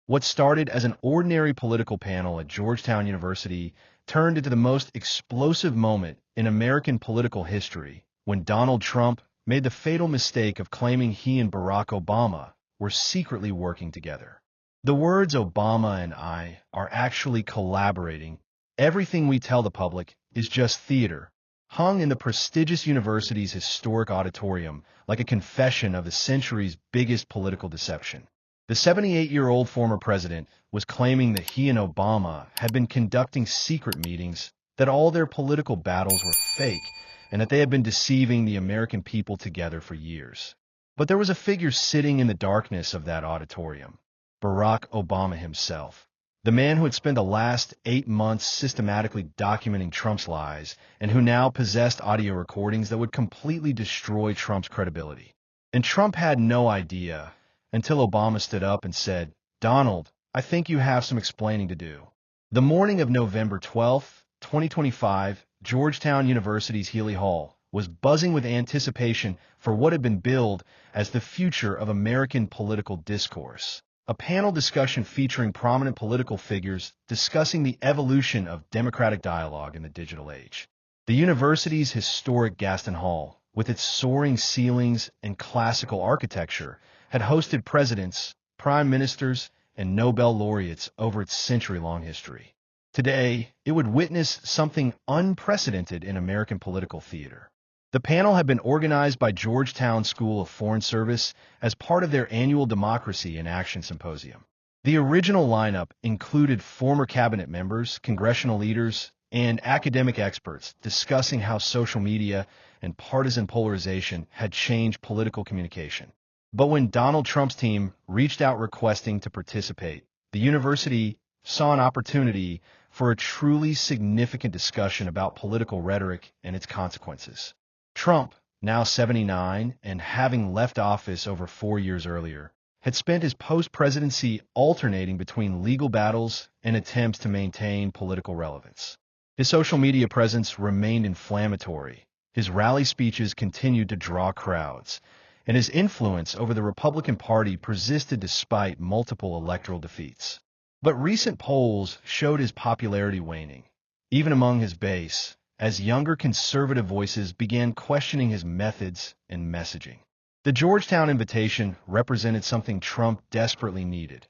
What started as an ordinary political panel at Georgetown University turned into the most explosive moment in American political history when Donald Trump made the fatal mistake of claiming he and Barack Obama were secretly working together. The words Obama and I are actually collaborating. Everything we tell the public is just theater, hung in the prestigious university's historic auditorium like a confession of the century's biggest political deception. The 78-year-old former president was claiming that he and Obama had been conducting secret meetings, that all their political battles were fake, and that they had been deceiving the American people together for years. But there was a figure sitting in the darkness of that auditorium, Barack Obama himself, the man who had spent the last 8 months systematically documenting Trump's lies and who now possessed audio recordings that would completely destroy Trump's credibility. And Trump had no idea until Obama stood up and said, "Donald, I think you have some explaining to do." The morning of November 12, 2025, Georgetown University's Healy Hall was buzzing with anticipation for what had been billed as the future of American political discourse. A panel discussion featuring prominent political figures discussing the evolution of democratic dialogue in the digital age. The university's historic Gaston Hall, with its soaring ceilings and classical architecture, had hosted presidents, prime ministers, and Nobel laureates over its century-long history. Today, it would witness something unprecedented in American political theater. The panel had been organized by Georgetown School of Foreign Service as part of their annual Democracy in Action Symposium. The original lineup included former cabinet members, congressional leaders, and academic experts discussing how social media and partisan polarization had changed political communication. But when Donald Trump's team reached out requesting to participate, the university saw an opportunity for a truly significant discussion about political rhetoric and its consequences. Trump, now 79 and having left office over 4 years earlier, had spent his post-presidency alternating between legal battles and attempts to maintain political relevance. His social media presence remained inflammatory, his rally speeches continued to draw crowds, and his influence over the Republican Party persisted despite multiple electoral defeats. But recent polls showed his popularity waning, even among his base, as younger conservative voices began questioning his methods and messaging. The Georgetown invitation represented something Trump desperately needed: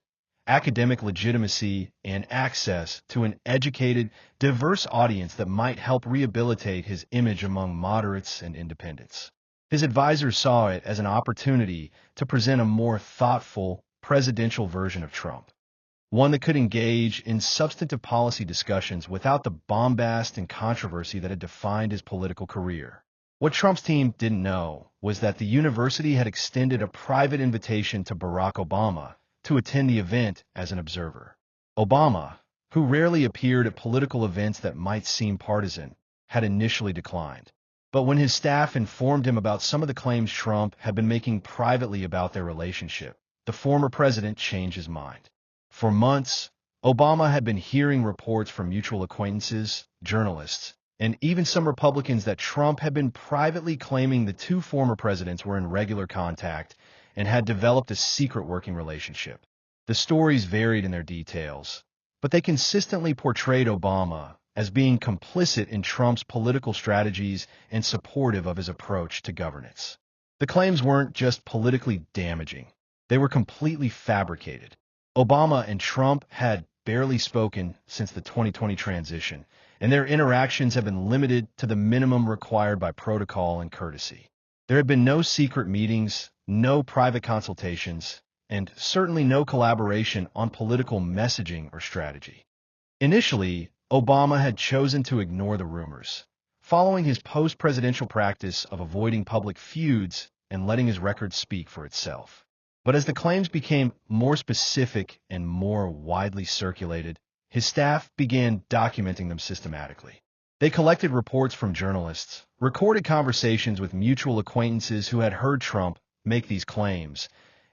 academic legitimacy and access to an educated, diverse audience that might help rehabilitate his image among moderates and independents. His advisors saw it as an opportunity to present a more thoughtful, presidential version of Trump, one that could engage in substantive policy discussions without the bombast and controversy that had defined his political career. What Trump's team didn't know was that the university had extended a private invitation to Barack Obama to attend the event as an observer. Obama, who rarely appeared at political events that might seem partisan, had initially declined. But when his staff informed him about some of the claims Trump had been making privately about their relationship, the former president changed his mind. For months, Obama had been hearing reports from mutual acquaintances, journalists, and even some Republicans that Trump had been privately claiming the two former presidents were in regular contact and had developed a secret working relationship. The stories varied in their details, but they consistently portrayed Obama as being complicit in Trump's political strategies and supportive of his approach to governance. The claims weren't just politically damaging, they were completely fabricated. Obama and Trump had barely spoken since the 2020 transition, and their interactions have been limited to the minimum required by protocol and courtesy. There have been no secret meetings, no private consultations, and certainly no collaboration on political messaging or strategy. Initially, Obama had chosen to ignore the rumors, following his post-presidential practice of avoiding public feuds and letting his record speak for itself. But as the claims became more specific and more widely circulated, his staff began documenting them systematically. They collected reports from journalists, recorded conversations with mutual acquaintances who had heard Trump make these claims,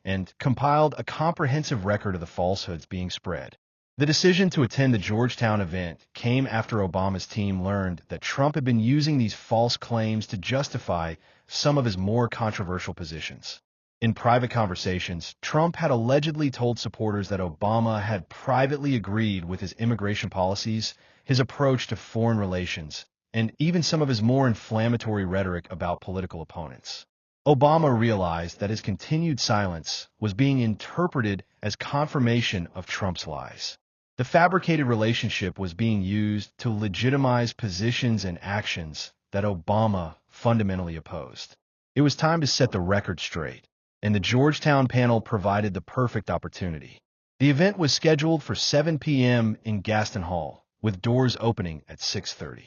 and compiled a comprehensive record of the falsehoods being spread. The decision to attend the Georgetown event came after Obama's team learned that Trump had been using these false claims to justify some of his more controversial positions. In private conversations, Trump had allegedly told supporters that Obama had privately agreed with his immigration policies, his approach to foreign relations, and even some of his more inflammatory rhetoric about political opponents. Obama realized that his continued silence was being interpreted as confirmation of Trump's lies. The fabricated relationship was being used to legitimize positions and actions that Obama fundamentally opposed. It was time to set the record straight, and the Georgetown panel provided the perfect opportunity. The event was scheduled for 7 p.m. in Gaston Hall, with doors opening at 6:30.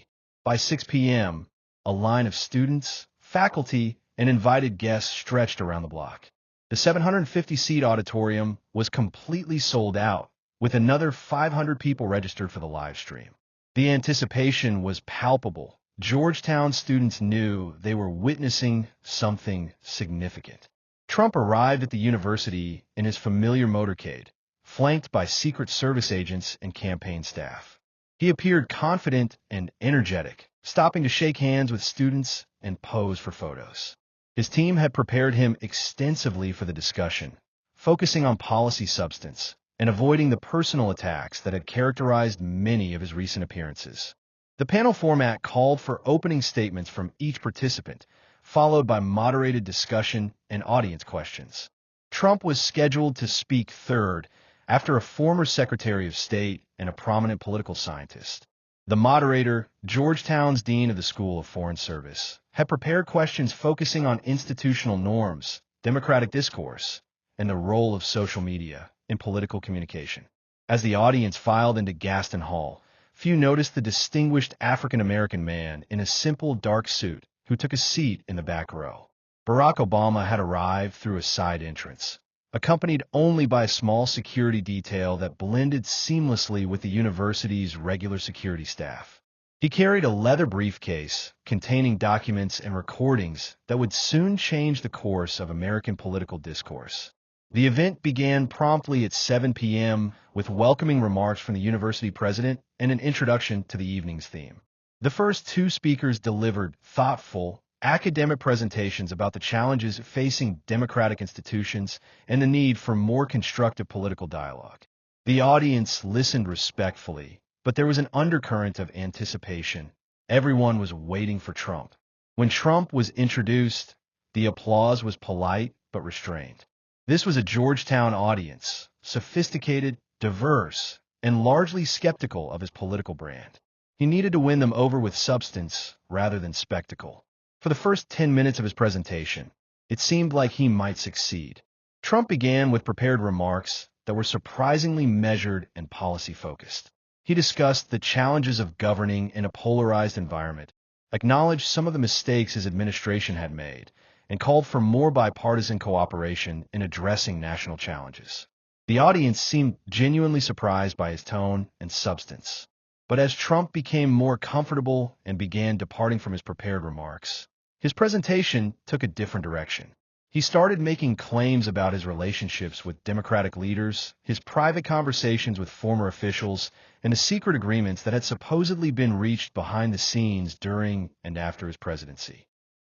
By 6 p.m., a line of students, faculty, and invited guests stretched around the block. The 750-seat auditorium was completely sold out, with another 500 people registered for the live stream. The anticipation was palpable. Georgetown students knew they were witnessing something significant. Trump arrived at the university in his familiar motorcade, flanked by Secret Service agents and campaign staff. He appeared confident and energetic, stopping to shake hands with students and pose for photos. His team had prepared him extensively for the discussion, focusing on policy substance and avoiding the personal attacks that had characterized many of his recent appearances. The panel format called for opening statements from each participant, followed by moderated discussion and audience questions. Trump was scheduled to speak third after a former Secretary of State and a prominent political scientist. The moderator, Georgetown's Dean of the School of Foreign Service, had prepared questions focusing on institutional norms, democratic discourse, and the role of social media in political communication. As the audience filed into Gaston Hall, few noticed the distinguished African-American man in a simple dark suit who took a seat in the back row. Barack Obama had arrived through a side entrance, accompanied only by a small security detail that blended seamlessly with the university's regular security staff. He carried a leather briefcase containing documents and recordings that would soon change the course of American political discourse. The event began promptly at 7 p.m. with welcoming remarks from the university president and an introduction to the evening's theme. The first two speakers delivered thoughtful, academic presentations about the challenges facing democratic institutions and the need for more constructive political dialogue. The audience listened respectfully, but there was an undercurrent of anticipation. Everyone was waiting for Trump. When Trump was introduced, the applause was polite but restrained. This was a Georgetown audience, sophisticated, diverse, and largely skeptical of his political brand. He needed to win them over with substance rather than spectacle. For the first 10 minutes of his presentation, it seemed like he might succeed. Trump began with prepared remarks that were surprisingly measured and policy-focused. He discussed the challenges of governing in a polarized environment, acknowledged some of the mistakes his administration had made, and called for more bipartisan cooperation in addressing national challenges. The audience seemed genuinely surprised by his tone and substance. But as Trump became more comfortable and began departing from his prepared remarks, his presentation took a different direction. He started making claims about his relationships with Democratic leaders, his private conversations with former officials, and the secret agreements that had supposedly been reached behind the scenes during and after his presidency.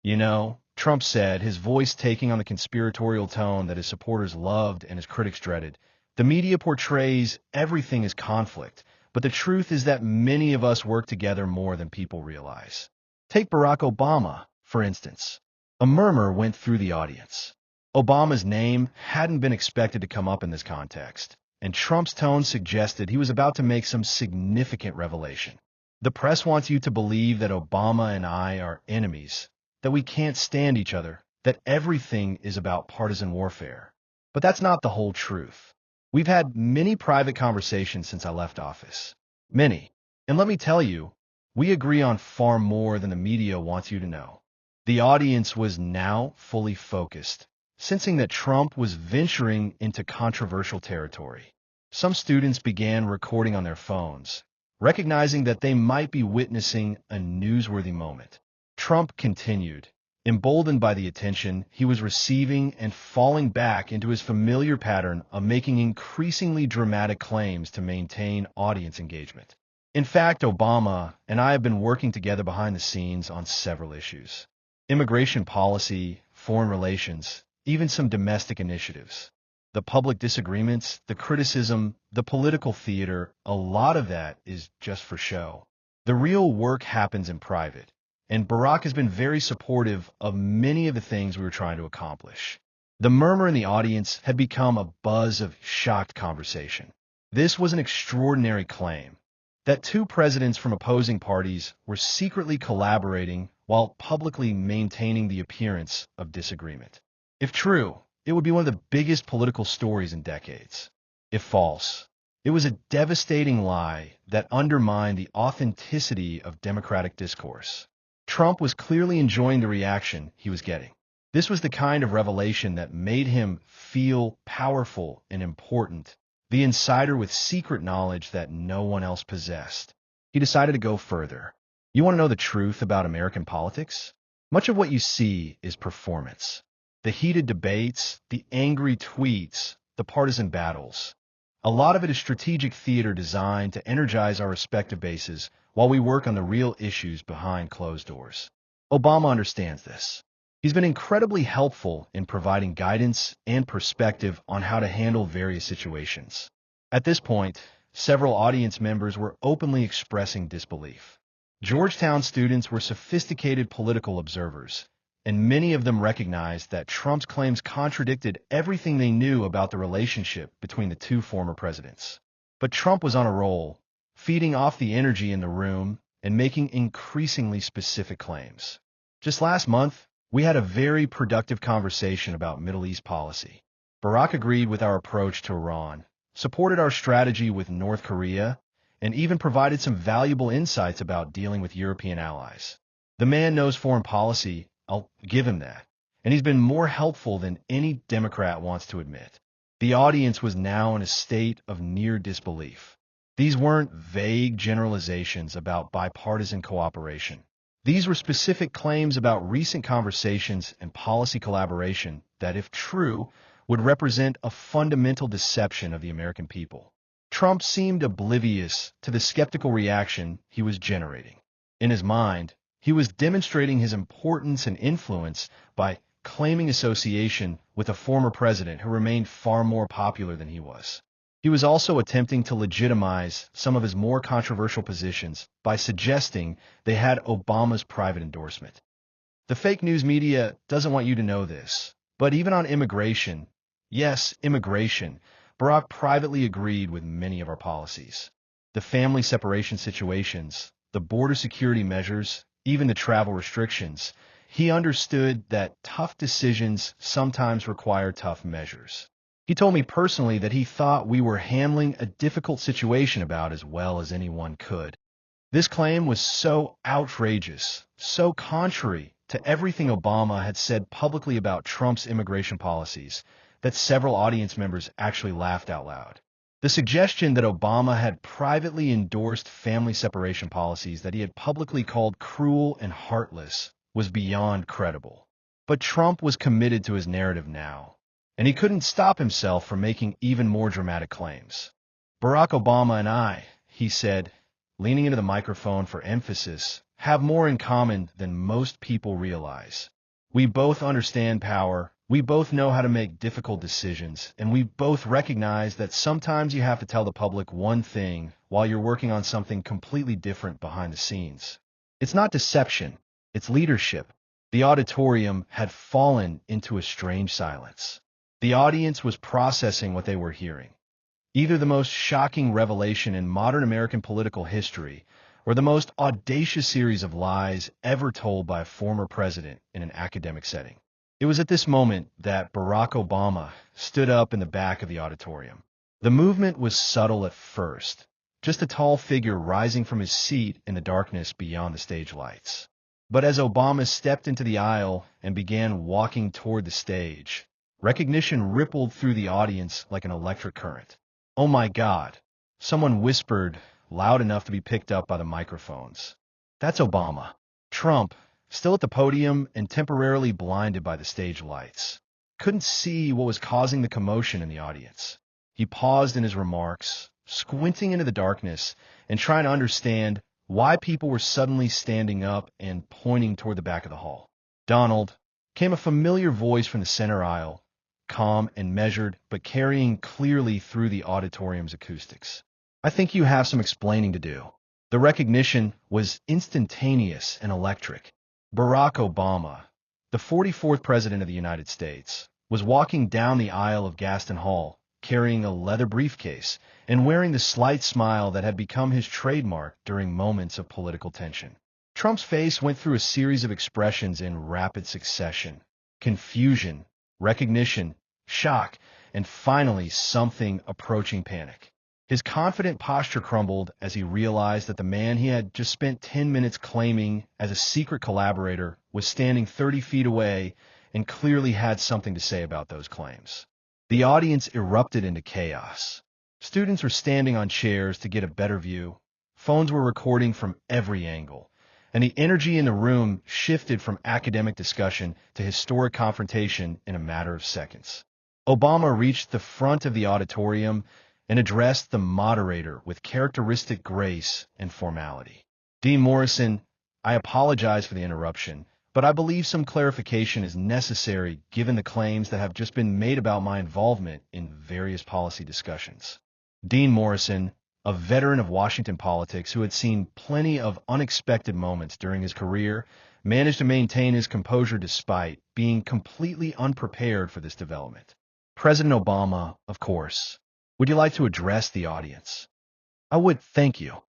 You know, Trump said, his voice taking on the conspiratorial tone that his supporters loved and his critics dreaded, the media portrays everything as conflict, but the truth is that many of us work together more than people realize. Take Barack Obama, for instance. A murmur went through the audience. Obama's name hadn't been expected to come up in this context, and Trump's tone suggested he was about to make some significant revelation. The press wants you to believe that Obama and I are enemies, that we can't stand each other, that everything is about partisan warfare. But that's not the whole truth. We've had many private conversations since I left office. Many. And let me tell you, we agree on far more than the media wants you to know. The audience was now fully focused, sensing that Trump was venturing into controversial territory. Some students began recording on their phones, recognizing that they might be witnessing a newsworthy moment. Trump continued, emboldened by the attention he was receiving and falling back into his familiar pattern of making increasingly dramatic claims to maintain audience engagement. In fact, Obama and I have been working together behind the scenes on several issues: immigration policy, foreign relations, even some domestic initiatives. The public disagreements, the criticism, the political theater, a lot of that is just for show. The real work happens in private, and Barack has been very supportive of many of the things we were trying to accomplish. The murmur in the audience had become a buzz of shocked conversation. This was an extraordinary claim, that two presidents from opposing parties were secretly collaborating while publicly maintaining the appearance of disagreement. If true, it would be one of the biggest political stories in decades. If false, it was a devastating lie that undermined the authenticity of democratic discourse. Trump was clearly enjoying the reaction he was getting. This was the kind of revelation that made him feel powerful and important, the insider with secret knowledge that no one else possessed. He decided to go further. You want to know the truth about American politics? Much of what you see is performance. The heated debates, the angry tweets, the partisan battles. A lot of it is strategic theater designed to energize our respective bases while we work on the real issues behind closed doors. Obama understands this. He's been incredibly helpful in providing guidance and perspective on how to handle various situations. At this point, several audience members were openly expressing disbelief. Georgetown students were sophisticated political observers, and many of them recognized that Trump's claims contradicted everything they knew about the relationship between the two former presidents. But Trump was on a roll, feeding off the energy in the room and making increasingly specific claims. Just last month, we had a very productive conversation about Middle East policy. Barack agreed with our approach to Iran, supported our strategy with North Korea, and even provided some valuable insights about dealing with European allies. The man knows foreign policy, I'll give him that, and he's been more helpful than any Democrat wants to admit. The audience was now in a state of near disbelief. These weren't vague generalizations about bipartisan cooperation. These were specific claims about recent conversations and policy collaboration that, if true, would represent a fundamental deception of the American people. Trump seemed oblivious to the skeptical reaction he was generating. In his mind, he was demonstrating his importance and influence by claiming association with a former president who remained far more popular than he was. He was also attempting to legitimize some of his more controversial positions by suggesting they had Obama's private endorsement. The fake news media doesn't want you to know this, but even on immigration, yes, immigration, Barack privately agreed with many of our policies. The family separation situations, the border security measures, even the travel restrictions. He understood that tough decisions sometimes require tough measures. He told me personally that he thought we were handling a difficult situation about as well as anyone could. This claim was so outrageous, so contrary to everything Obama had said publicly about Trump's immigration policies, that several audience members actually laughed out loud. The suggestion that Obama had privately endorsed family separation policies that he had publicly called cruel and heartless was beyond credible. But Trump was committed to his narrative now, and he couldn't stop himself from making even more dramatic claims. Barack Obama and I, he said, leaning into the microphone for emphasis, have more in common than most people realize. We both understand power. We both know how to make difficult decisions, and we both recognize that sometimes you have to tell the public one thing while you're working on something completely different behind the scenes. It's not deception, it's leadership. The auditorium had fallen into a strange silence. The audience was processing what they were hearing. Either the most shocking revelation in modern American political history, or the most audacious series of lies ever told by a former president in an academic setting. It was at this moment that Barack Obama stood up in the back of the auditorium. The movement was subtle at first, just a tall figure rising from his seat in the darkness beyond the stage lights. But as Obama stepped into the aisle and began walking toward the stage, recognition rippled through the audience like an electric current. "Oh my God," someone whispered loud enough to be picked up by the microphones. "That's Obama." Trump, still at the podium and temporarily blinded by the stage lights, couldn't see what was causing the commotion in the audience. He paused in his remarks, squinting into the darkness and trying to understand why people were suddenly standing up and pointing toward the back of the hall. "Donald," came a familiar voice from the center aisle, calm and measured, but carrying clearly through the auditorium's acoustics. "I think you have some explaining to do." The recognition was instantaneous and electric. Barack Obama, the 44th President of the United States, was walking down the aisle of Gaston Hall, carrying a leather briefcase and wearing the slight smile that had become his trademark during moments of political tension. Trump's face went through a series of expressions in rapid succession: confusion, recognition, shock, and finally something approaching panic. His confident posture crumbled as he realized that the man he had just spent 10 minutes claiming as a secret collaborator was standing 30 feet away and clearly had something to say about those claims. The audience erupted into chaos. Students were standing on chairs to get a better view. Phones were recording from every angle, and the energy in the room shifted from academic discussion to historic confrontation in a matter of seconds. Obama reached the front of the auditorium and addressed the moderator with characteristic grace and formality. "Dean Morrison, I apologize for the interruption, but I believe some clarification is necessary given the claims that have just been made about my involvement in various policy discussions." Dean Morrison, a veteran of Washington politics who had seen plenty of unexpected moments during his career, managed to maintain his composure despite being completely unprepared for this development. "President Obama, of course. Would you like to address the audience?" "I would, thank you."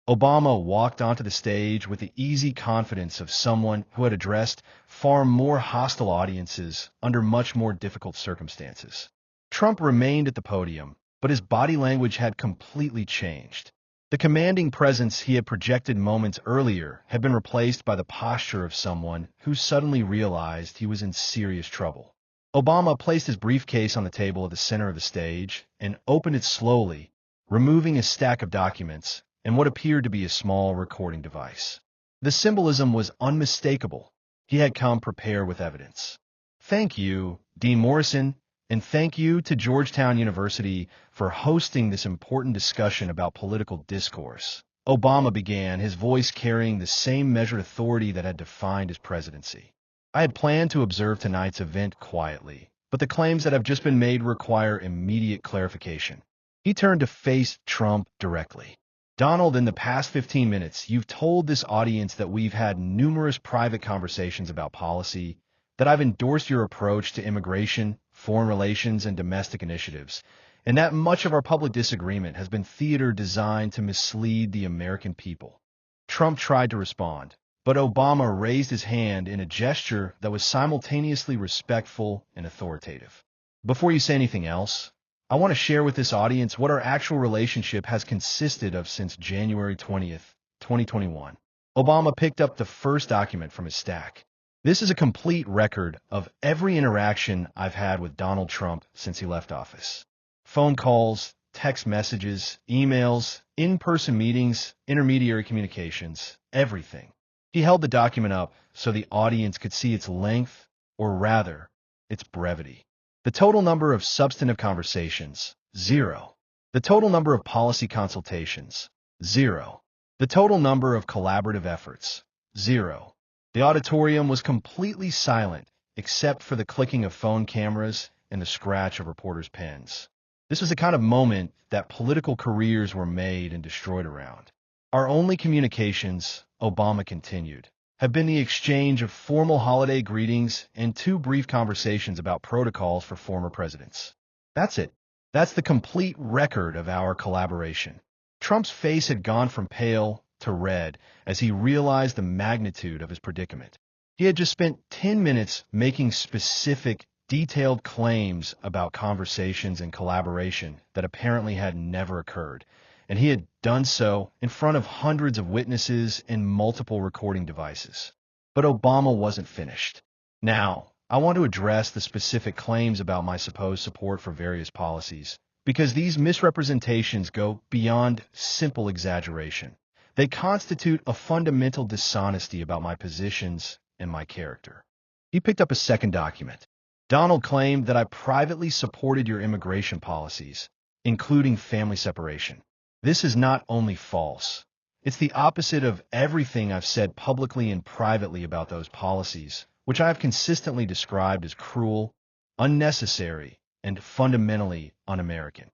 Obama walked onto the stage with the easy confidence of someone who had addressed far more hostile audiences under much more difficult circumstances. Trump remained at the podium, but his body language had completely changed. The commanding presence he had projected moments earlier had been replaced by the posture of someone who suddenly realized he was in serious trouble. Obama placed his briefcase on the table at the center of the stage and opened it slowly, removing a stack of documents and what appeared to be a small recording device. The symbolism was unmistakable. He had come prepared with evidence. "Thank you, Dean Morrison, and thank you to Georgetown University for hosting this important discussion about political discourse." Obama began, his voice carrying the same measured authority that had defined his presidency. "I had planned to observe tonight's event quietly, but the claims that have just been made require immediate clarification." He turned to face Trump directly. "Donald, in the past 15 minutes, you've told this audience that we've had numerous private conversations about policy, that I've endorsed your approach to immigration, foreign relations, and domestic initiatives, and that much of our public disagreement has been theater designed to mislead the American people." Trump tried to respond, but Obama raised his hand in a gesture that was simultaneously respectful and authoritative. "Before you say anything else, I want to share with this audience what our actual relationship has consisted of since January 20th, 2021. Obama picked up the first document from his stack. "This is a complete record of every interaction I've had with Donald Trump since he left office. Phone calls, text messages, emails, in-person meetings, intermediary communications, everything." He held the document up so the audience could see its length, or rather, its brevity. "The total number of substantive conversations, 0. The total number of policy consultations, 0. The total number of collaborative efforts, 0. The auditorium was completely silent except for the clicking of phone cameras and the scratch of reporters' pens. This was the kind of moment that political careers were made and destroyed around. Our only communications," Obama continued, "have been the exchange of formal holiday greetings and 2 brief conversations about protocols for former presidents. That's it. That's the complete record of our collaboration." Trump's face had gone from pale to red as he realized the magnitude of his predicament. He had just spent 10 minutes making specific, detailed claims about conversations and collaboration that apparently had never occurred, and he had done so in front of hundreds of witnesses and multiple recording devices. But Obama wasn't finished. "Now, I want to address the specific claims about my supposed support for various policies, because these misrepresentations go beyond simple exaggeration. They constitute a fundamental dishonesty about my positions and my character." He picked up a second document. "Donald claimed that I privately supported your immigration policies, including family separation. This is not only false, it's the opposite of everything I've said publicly and privately about those policies, which I have consistently described as cruel, unnecessary, and fundamentally un-American.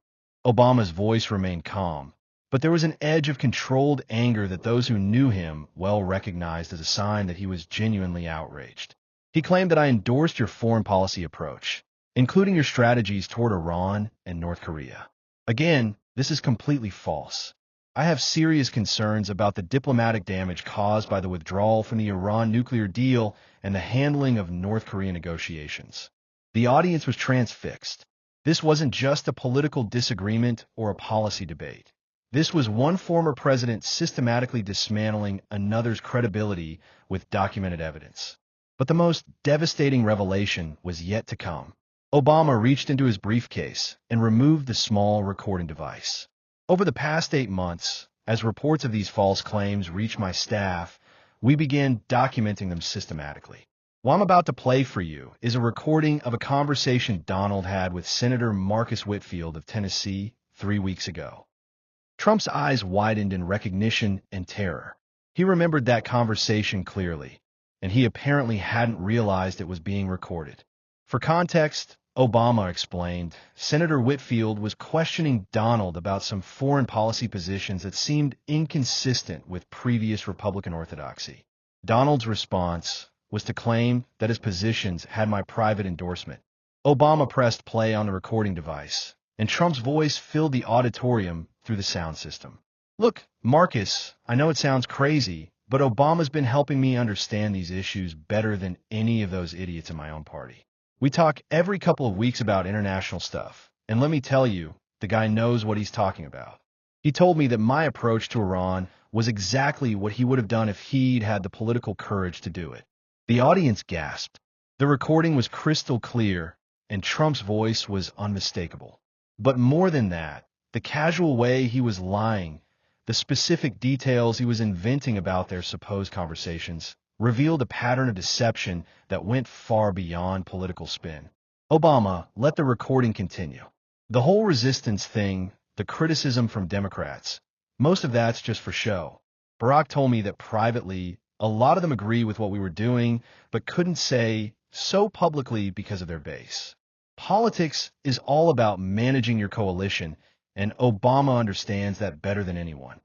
Obama's voice remained calm, but there was an edge of controlled anger that those who knew him well recognized as a sign that he was genuinely outraged. He claimed that I endorsed your foreign policy approach, including your strategies toward Iran and North Korea. Again, this is completely false. I have serious concerns about the diplomatic damage caused by the withdrawal from the Iran nuclear deal and the handling of North Korean negotiations. The audience was transfixed. This wasn't just a political disagreement or a policy debate. This was one former president systematically dismantling another's credibility with documented evidence. But the most devastating revelation was yet to come. Obama reached into his briefcase and removed the small recording device. Over the past 8 months, as reports of these false claims reached my staff, we began documenting them systematically. What I'm about to play for you is a recording of a conversation Donald had with Senator Marcus Whitfield of Tennessee 3 weeks ago. Trump's eyes widened in recognition and terror. He remembered that conversation clearly, and he apparently hadn't realized it was being recorded. For context, Obama explained, Senator Whitfield was questioning Donald about some foreign policy positions that seemed inconsistent with previous Republican orthodoxy. Donald's response was to claim that his positions had my private endorsement. Obama pressed play on the recording device, and Trump's voice filled the auditorium through the sound system. Look, Marcus, I know it sounds crazy, but Obama's been helping me understand these issues better than any of those idiots in my own party. We talk every couple of weeks about international stuff, and let me tell you, the guy knows what he's talking about. He told me that my approach to Iran was exactly what he would have done if he'd had the political courage to do it. The audience gasped. The recording was crystal clear, and Trump's voice was unmistakable. But more than that, the casual way he was lying, the specific details he was inventing about their supposed conversations, revealed a pattern of deception that went far beyond political spin. Obama let the recording continue. The whole resistance thing, the criticism from Democrats, most of that's just for show. Barack told me that privately, a lot of them agree with what we were doing, but couldn't say so publicly because of their base. Politics is all about managing your coalition, and Obama understands that better than anyone.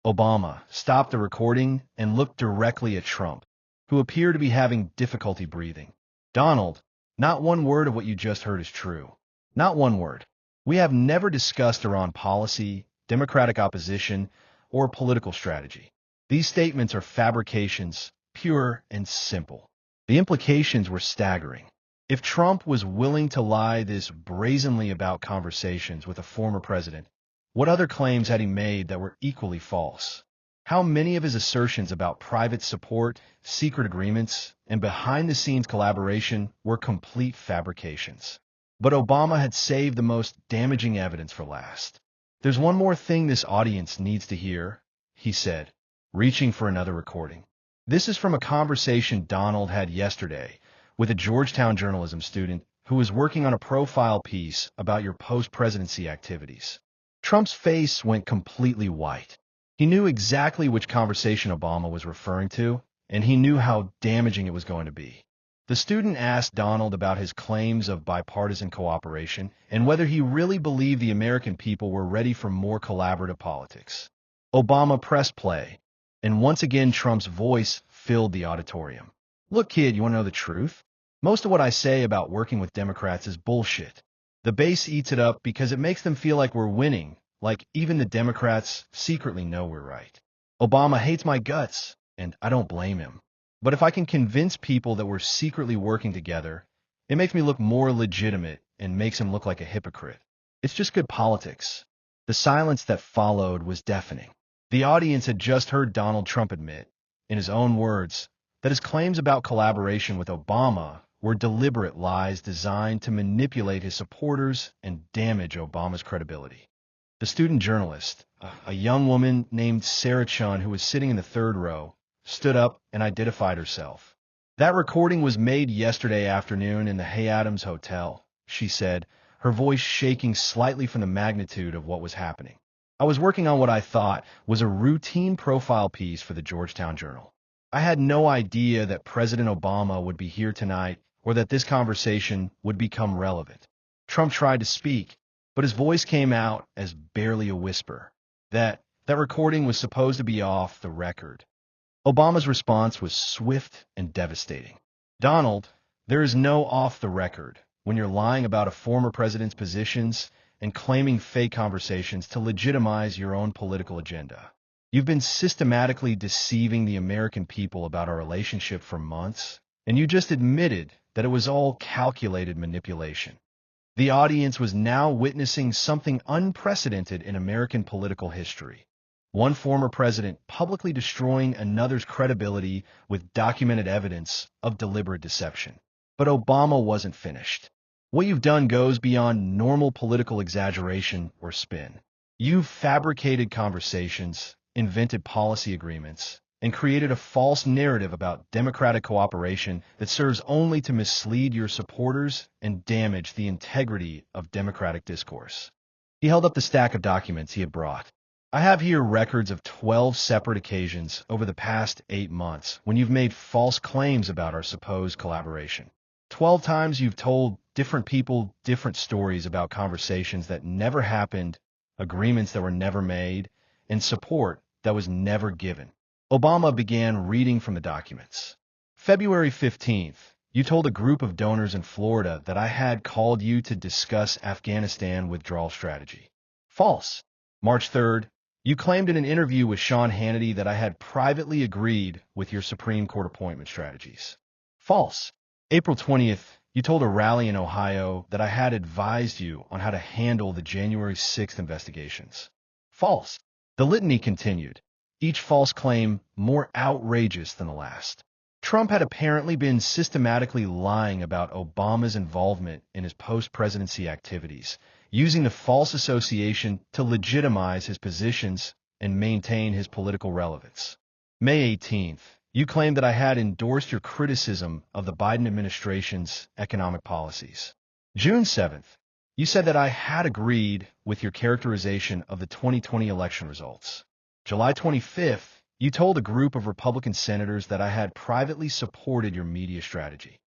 Obama stopped the recording and looked directly at Trump, who appeared to be having difficulty breathing. Donald, not one word of what you just heard is true. Not one word. We have never discussed Iran policy, Democratic opposition, or political strategy. These statements are fabrications, pure and simple. The implications were staggering. If Trump was willing to lie this brazenly about conversations with a former president, what other claims had he made that were equally false? How many of his assertions about private support, secret agreements, and behind-the-scenes collaboration were complete fabrications? But Obama had saved the most damaging evidence for last. There's one more thing this audience needs to hear, he said, reaching for another recording. This is from a conversation Donald had yesterday with a Georgetown journalism student who was working on a profile piece about your post-presidency activities. Trump's face went completely white. He knew exactly which conversation Obama was referring to, and he knew how damaging it was going to be. The student asked Donald about his claims of bipartisan cooperation and whether he really believed the American people were ready for more collaborative politics. Obama pressed play, and once again Trump's voice filled the auditorium. Look, kid, you want to know the truth? Most of what I say about working with Democrats is bullshit. The base eats it up because it makes them feel like we're winning, like even the Democrats secretly know we're right. Obama hates my guts, and I don't blame him. But if I can convince people that we're secretly working together, it makes me look more legitimate and makes him look like a hypocrite. It's just good politics. The silence that followed was deafening. The audience had just heard Donald Trump admit, in his own words, that his claims about collaboration with Obama were deliberate lies designed to manipulate his supporters and damage Obama's credibility. The student journalist, a young woman named Sarah Chun who was sitting in the third row, stood up and identified herself. That recording was made yesterday afternoon in the Hay Adams Hotel, she said, her voice shaking slightly from the magnitude of what was happening. I was working on what I thought was a routine profile piece for the Georgetown Journal. I had no idea that President Obama would be here tonight or that this conversation would become relevant. Trump tried to speak, but his voice came out as barely a whisper. That recording was supposed to be off the record. Obama's response was swift and devastating. Donald, there is no off the record when you're lying about a former president's positions and claiming fake conversations to legitimize your own political agenda. You've been systematically deceiving the American people about our relationship for months, and you just admitted that it was all calculated manipulation. The audience was now witnessing something unprecedented in American political history. One former president publicly destroying another's credibility with documented evidence of deliberate deception. But Obama wasn't finished. What you've done goes beyond normal political exaggeration or spin. You've fabricated conversations, invented policy agreements, and created a false narrative about democratic cooperation that serves only to mislead your supporters and damage the integrity of democratic discourse. He held up the stack of documents he had brought. I have here records of 12 separate occasions over the past 8 months when you've made false claims about our supposed collaboration. 12 times you've told different people different stories about conversations that never happened, agreements that were never made, and support that was never given. Obama began reading from the documents. February 15th, you told a group of donors in Florida that I had called you to discuss Afghanistan withdrawal strategy. False. March 3rd, you claimed in an interview with Sean Hannity that I had privately agreed with your Supreme Court appointment strategies. False. April 20th, you told a rally in Ohio that I had advised you on how to handle the January 6th investigations. False. The litany continued, each false claim more outrageous than the last. Trump had apparently been systematically lying about Obama's involvement in his post-presidency activities, using the false association to legitimize his positions and maintain his political relevance. May 18th, you claimed that I had endorsed your criticism of the Biden administration's economic policies. June 7th, you said that I had agreed with your characterization of the 2020 election results. July 25th, you told a group of Republican senators that I had privately supported your media strategy.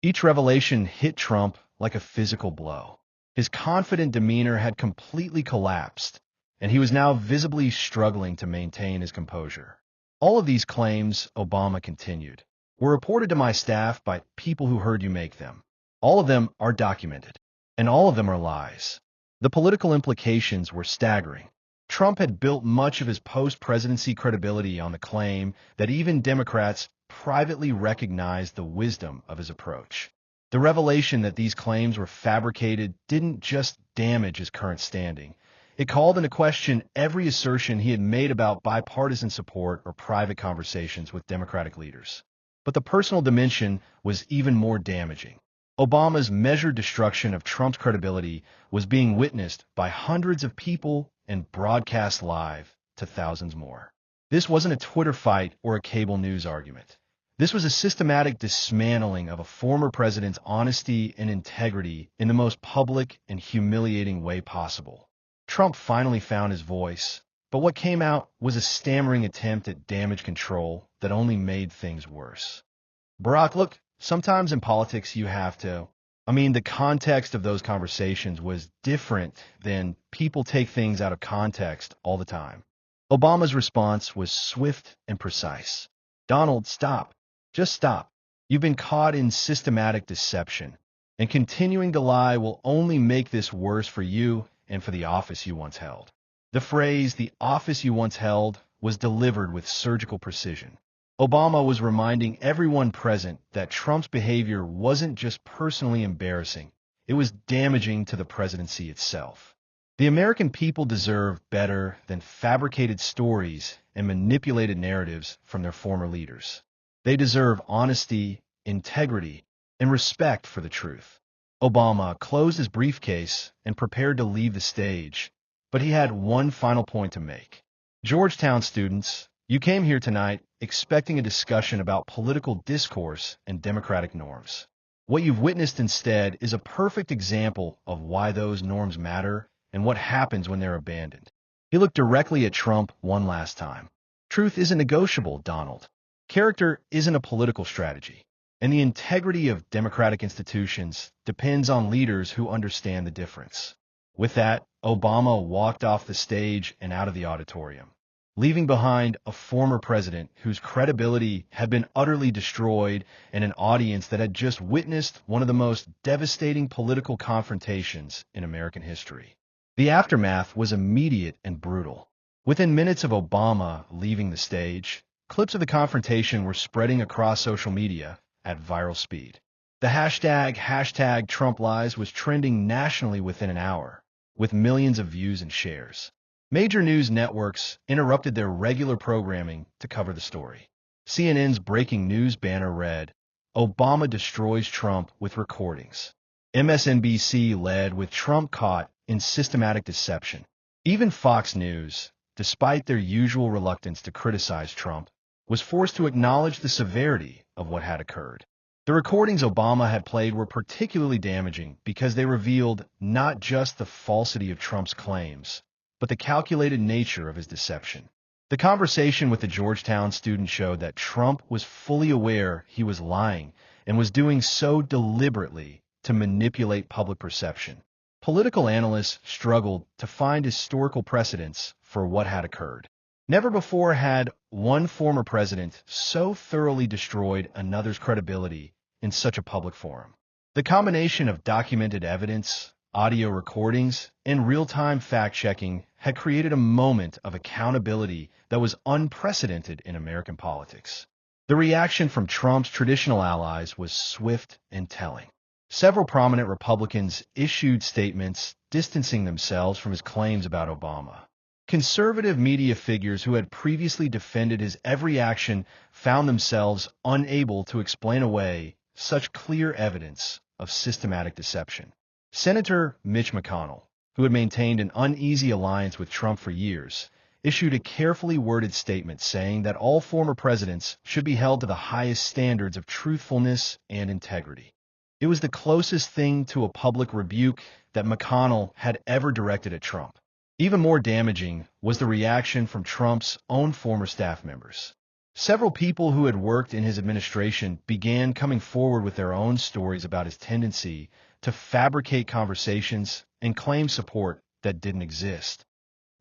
Each revelation hit Trump like a physical blow. His confident demeanor had completely collapsed, and he was now visibly struggling to maintain his composure. All of these claims, Obama continued, were reported to my staff by people who heard you make them. All of them are documented, and all of them are lies. The political implications were staggering. Trump had built much of his post-presidency credibility on the claim that even Democrats privately recognized the wisdom of his approach. The revelation that these claims were fabricated didn't just damage his current standing. It called into question every assertion he had made about bipartisan support or private conversations with Democratic leaders. But the personal dimension was even more damaging. Obama's measured destruction of Trump's credibility was being witnessed by hundreds of people and broadcast live to thousands more. This wasn't a Twitter fight or a cable news argument. This was a systematic dismantling of a former president's honesty and integrity in the most public and humiliating way possible. Trump finally found his voice, but what came out was a stammering attempt at damage control that only made things worse. Barack, look, sometimes in politics you have to. The context of those conversations was different than people take things out of context all the time. Obama's response was swift and precise. Donald, stop. Just stop. You've been caught in systematic deception, and continuing to lie will only make this worse for you and for the office you once held. The phrase, the office you once held, was delivered with surgical precision. Obama was reminding everyone present that Trump's behavior wasn't just personally embarrassing, it was damaging to the presidency itself. The American people deserve better than fabricated stories and manipulated narratives from their former leaders. They deserve honesty, integrity, and respect for the truth. Obama closed his briefcase and prepared to leave the stage, but he had one final point to make. Georgetown students, you came here tonight expecting a discussion about political discourse and democratic norms. What you've witnessed instead is a perfect example of why those norms matter and what happens when they're abandoned. He looked directly at Trump one last time. Truth isn't negotiable, Donald. Character isn't a political strategy, and the integrity of democratic institutions depends on leaders who understand the difference. With that, Obama walked off the stage and out of the auditorium, leaving behind a former president whose credibility had been utterly destroyed and an audience that had just witnessed one of the most devastating political confrontations in American history. The aftermath was immediate and brutal. Within minutes of Obama leaving the stage, clips of the confrontation were spreading across social media at viral speed. The hashtag Trump Lies was trending nationally within an hour, with millions of views and shares. Major news networks interrupted their regular programming to cover the story. CNN's breaking news banner read, "Obama destroys Trump with recordings." MSNBC led with Trump caught in systematic deception. Even Fox News, despite their usual reluctance to criticize Trump, was forced to acknowledge the severity of what had occurred. The recordings Obama had played were particularly damaging because they revealed not just the falsity of Trump's claims, but the calculated nature of his deception. The conversation with the Georgetown student showed that Trump was fully aware he was lying and was doing so deliberately to manipulate public perception. Political analysts struggled to find historical precedents for what had occurred. Never before had one former president so thoroughly destroyed another's credibility in such a public forum. The combination of documented evidence, audio recordings, and real-time fact-checking had created a moment of accountability that was unprecedented in American politics. The reaction from Trump's traditional allies was swift and telling. Several prominent Republicans issued statements distancing themselves from his claims about Obama. Conservative media figures who had previously defended his every action found themselves unable to explain away such clear evidence of systematic deception. Senator Mitch McConnell, who had maintained an uneasy alliance with Trump for years, issued a carefully worded statement saying that all former presidents should be held to the highest standards of truthfulness and integrity. It was the closest thing to a public rebuke that McConnell had ever directed at Trump. Even more damaging was the reaction from Trump's own former staff members. Several people who had worked in his administration began coming forward with their own stories about his tendency to fabricate conversations and claim support that didn't exist.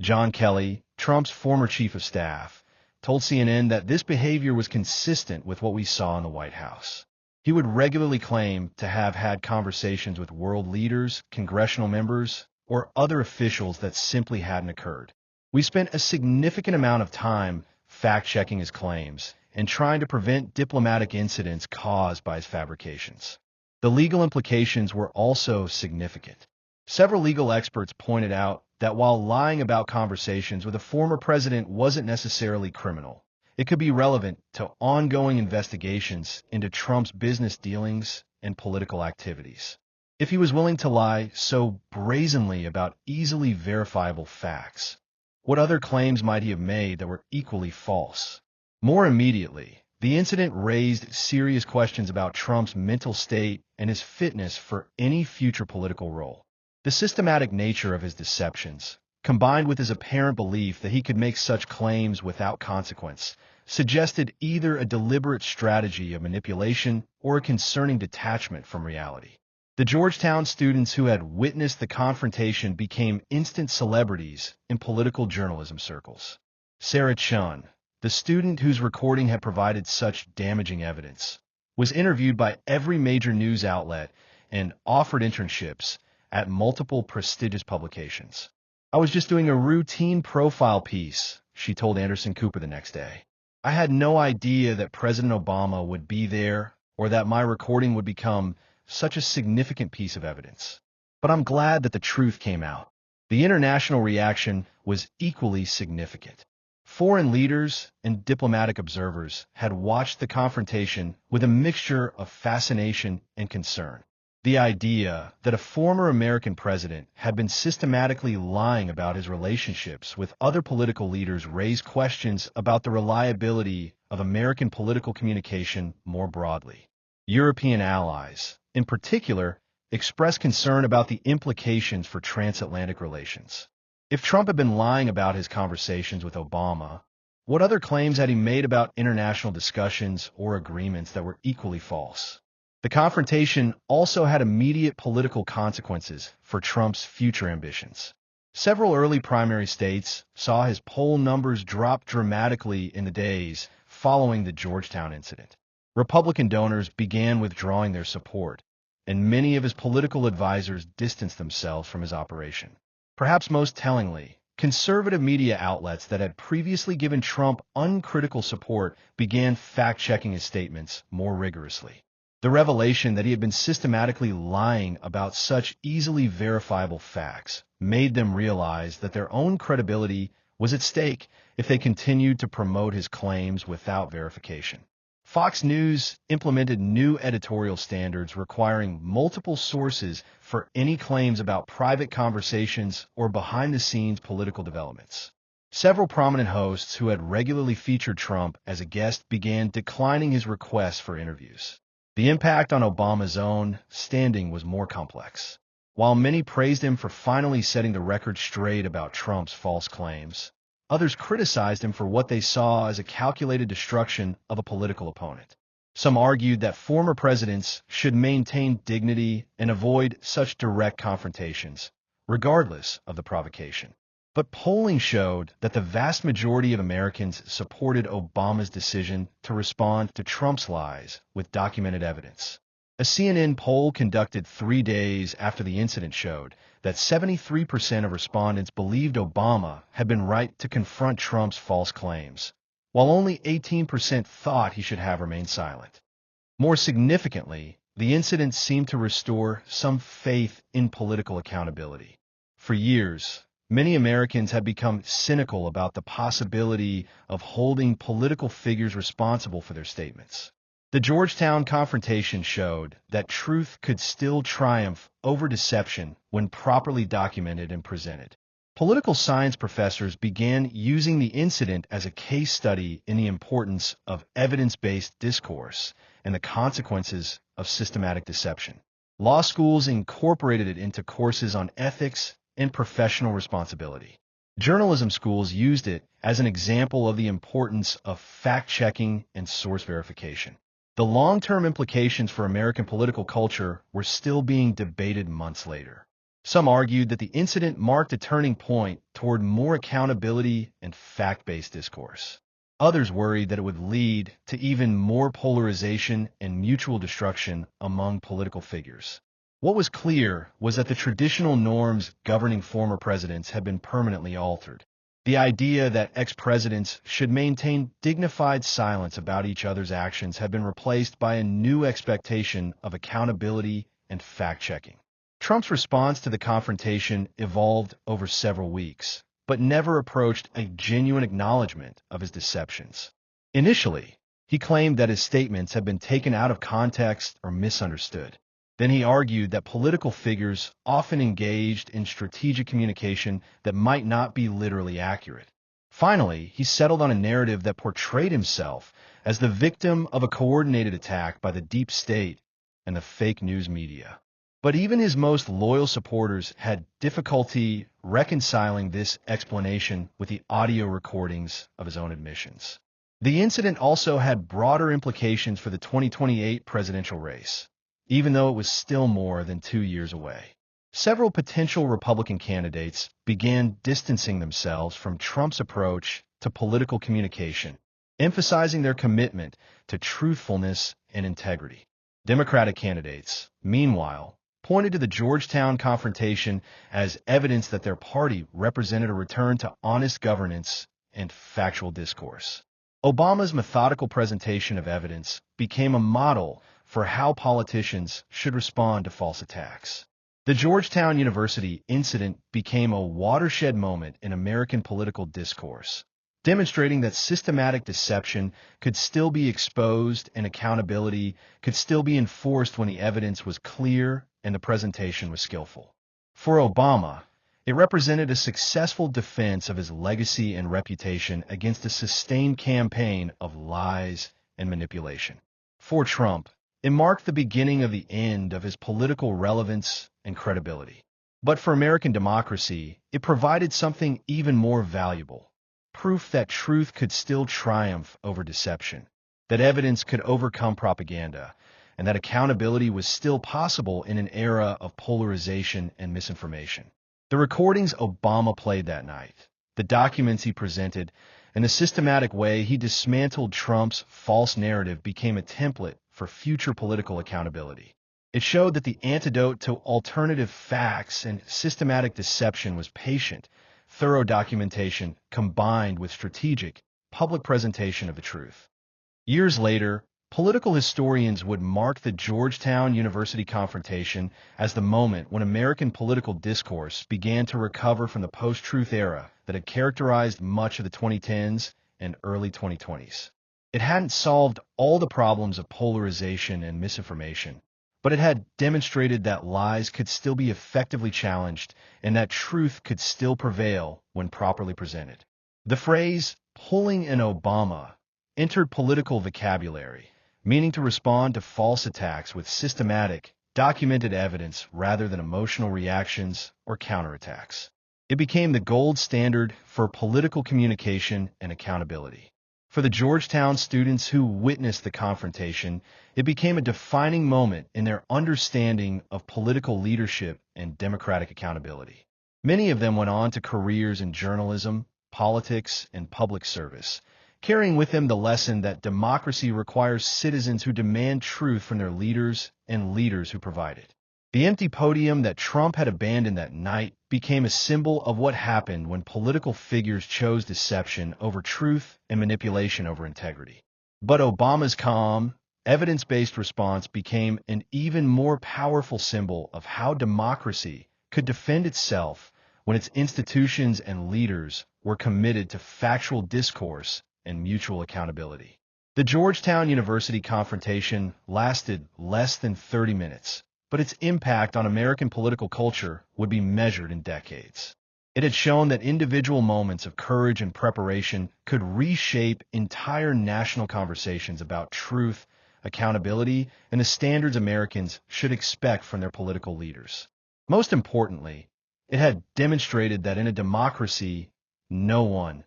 John Kelly, Trump's former chief of staff, told CNN that this behavior was consistent with what we saw in the White House. He would regularly claim to have had conversations with world leaders, congressional members, or other officials that simply hadn't occurred. We spent a significant amount of time fact-checking his claims and trying to prevent diplomatic incidents caused by his fabrications. The legal implications were also significant. Several legal experts pointed out that while lying about conversations with a former president wasn't necessarily criminal, it could be relevant to ongoing investigations into Trump's business dealings and political activities. If he was willing to lie so brazenly about easily verifiable facts, what other claims might he have made that were equally false? More immediately, the incident raised serious questions about Trump's mental state and his fitness for any future political role. The systematic nature of his deceptions, combined with his apparent belief that he could make such claims without consequence, suggested either a deliberate strategy of manipulation or a concerning detachment from reality. The Georgetown students who had witnessed the confrontation became instant celebrities in political journalism circles. Sarah Chun, the student whose recording had provided such damaging evidence, was interviewed by every major news outlet and offered internships at multiple prestigious publications. "I was just doing a routine profile piece," she told Anderson Cooper the next day. "I had no idea that President Obama would be there or that my recording would become such a significant piece of evidence. But I'm glad that the truth came out." The international reaction was equally significant. Foreign leaders and diplomatic observers had watched the confrontation with a mixture of fascination and concern. The idea that a former American president had been systematically lying about his relationships with other political leaders raised questions about the reliability of American political communication more broadly. European allies, in particular, expressed concern about the implications for transatlantic relations. If Trump had been lying about his conversations with Obama, What other claims had he made about international discussions or agreements that were equally false? The confrontation also had immediate political consequences for Trump's future ambitions. Several early primary states saw his poll numbers drop dramatically in the days following the Georgetown incident. Republican donors began withdrawing their support, and many of his political advisors distanced themselves from his operation. Perhaps most tellingly, conservative media outlets that had previously given Trump uncritical support began fact-checking his statements more rigorously. The revelation that he had been systematically lying about such easily verifiable facts made them realize that their own credibility was at stake if they continued to promote his claims without verification. Fox News implemented new editorial standards requiring multiple sources for any claims about private conversations or behind-the-scenes political developments. Several prominent hosts who had regularly featured Trump as a guest began declining his requests for interviews. The impact on Obama's own standing was more complex. While many praised him for finally setting the record straight about Trump's false claims, others criticized him for what they saw as a calculated destruction of a political opponent. Some argued that former presidents should maintain dignity and avoid such direct confrontations, regardless of the provocation. But polling showed that the vast majority of Americans supported Obama's decision to respond to Trump's lies with documented evidence. A CNN poll conducted 3 days after the incident showed that 73% of respondents believed Obama had been right to confront Trump's false claims, while only 18% thought he should have remained silent. More significantly, the incident seemed to restore some faith in political accountability. For years, many Americans had become cynical about the possibility of holding political figures responsible for their statements. The Georgetown confrontation showed that truth could still triumph over deception when properly documented and presented. Political science professors began using the incident as a case study in the importance of evidence-based discourse and the consequences of systematic deception. Law schools incorporated it into courses on ethics and professional responsibility. Journalism schools used it as an example of the importance of fact-checking and source verification. The long-term implications for American political culture were still being debated months later. Some argued that the incident marked a turning point toward more accountability and fact-based discourse. Others worried that it would lead to even more polarization and mutual destruction among political figures. What was clear was that the traditional norms governing former presidents had been permanently altered. The idea that ex-presidents should maintain dignified silence about each other's actions had been replaced by a new expectation of accountability and fact-checking. Trump's response to the confrontation evolved over several weeks, but never approached a genuine acknowledgement of his deceptions. Initially, he claimed that his statements had been taken out of context or misunderstood. Then he argued that political figures often engaged in strategic communication that might not be literally accurate. Finally, he settled on a narrative that portrayed himself as the victim of a coordinated attack by the deep state and the fake news media. But even his most loyal supporters had difficulty reconciling this explanation with the audio recordings of his own admissions. The incident also had broader implications for the 2028 presidential race, even though it was still more than 2 years away. Several potential Republican candidates began distancing themselves from Trump's approach to political communication, emphasizing their commitment to truthfulness and integrity. Democratic candidates, meanwhile, pointed to the Georgetown confrontation as evidence that their party represented a return to honest governance and factual discourse. Obama's methodical presentation of evidence became a model for how politicians should respond to false attacks. The Georgetown University incident became a watershed moment in American political discourse, demonstrating that systematic deception could still be exposed and accountability could still be enforced when the evidence was clear and the presentation was skillful. For Obama, it represented a successful defense of his legacy and reputation against a sustained campaign of lies and manipulation. For Trump, it marked the beginning of the end of his political relevance and credibility. But for American democracy, it provided something even more valuable: proof that truth could still triumph over deception, that evidence could overcome propaganda, and that accountability was still possible in an era of polarization and misinformation. The recordings Obama played that night, the documents he presented, and the systematic way he dismantled Trump's false narrative became a template for future political accountability. It showed that the antidote to alternative facts and systematic deception was patient, thorough documentation combined with strategic, public presentation of the truth. Years later, political historians would mark the Georgetown University confrontation as the moment when American political discourse began to recover from the post-truth era that had characterized much of the 2010s and early 2020s. It hadn't solved all the problems of polarization and misinformation, but it had demonstrated that lies could still be effectively challenged and that truth could still prevail when properly presented. The phrase, "pulling an Obama," entered political vocabulary, meaning to respond to false attacks with systematic, documented evidence rather than emotional reactions or counterattacks. It became the gold standard for political communication and accountability. For the Georgetown students who witnessed the confrontation, it became a defining moment in their understanding of political leadership and democratic accountability. Many of them went on to careers in journalism, politics, and public service, carrying with them the lesson that democracy requires citizens who demand truth from their leaders and leaders who provide it. The empty podium that Trump had abandoned that night became a symbol of what happened when political figures chose deception over truth and manipulation over integrity. But Obama's calm, evidence-based response became an even more powerful symbol of how democracy could defend itself when its institutions and leaders were committed to factual discourse and mutual accountability. The Georgetown University confrontation lasted less than 30 minutes, but its impact on American political culture would be measured in decades. It had shown that individual moments of courage and preparation could reshape entire national conversations about truth, accountability, and the standards Americans should expect from their political leaders. Most importantly, it had demonstrated that in a democracy, no one,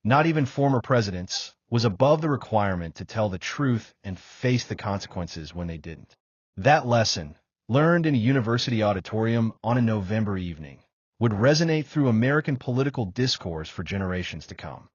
not even former presidents, was above the requirement to tell the truth and face the consequences when they didn't. That lesson, learned in a university auditorium on a November evening, would resonate through American political discourse for generations to come.